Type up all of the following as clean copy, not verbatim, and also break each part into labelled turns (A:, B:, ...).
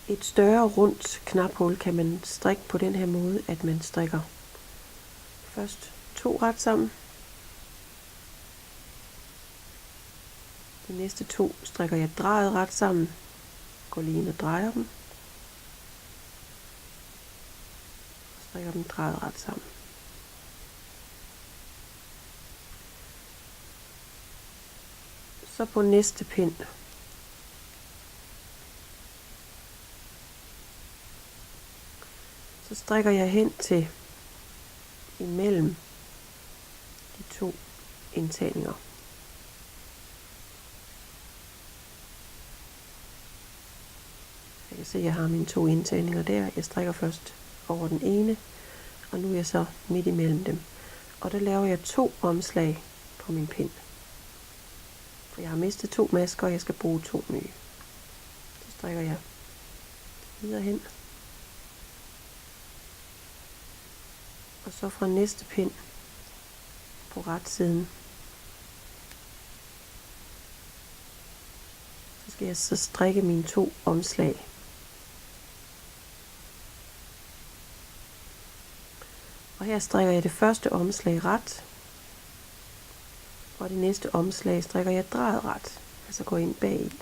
A: Et større rundt knaphul kan man strikke på den her måde, at man strikker først 2 ret sammen. De næste 2 strikker jeg drejet ret sammen. Går lige ind og drejer dem. Og strikker dem drejet ret sammen. Så på næste pind så strikker jeg hen til imellem de 2 indtagninger. Jeg kan se, at jeg har mine 2 indtagninger der. Jeg strikker først over den ene, og nu er jeg så midt imellem dem. Og der laver jeg 2 omslag på min pind. For jeg har mistet 2 masker, og jeg skal bruge 2 nye. Så strikker jeg videre hen. Og så fra næste pind på retsiden, så skal jeg så strikke mine 2 omslag. Og her strikker jeg det første omslag ret, og det næste omslag strikker jeg drejet ret, altså går ind bagi.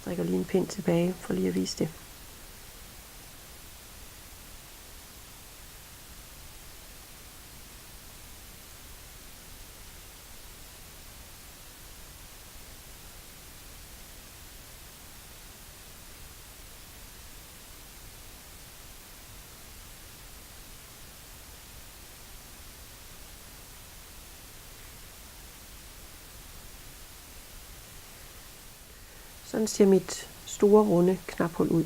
A: Strikker lige en pind tilbage for lige at vise det. Sådan ser mit store runde knaphul ud.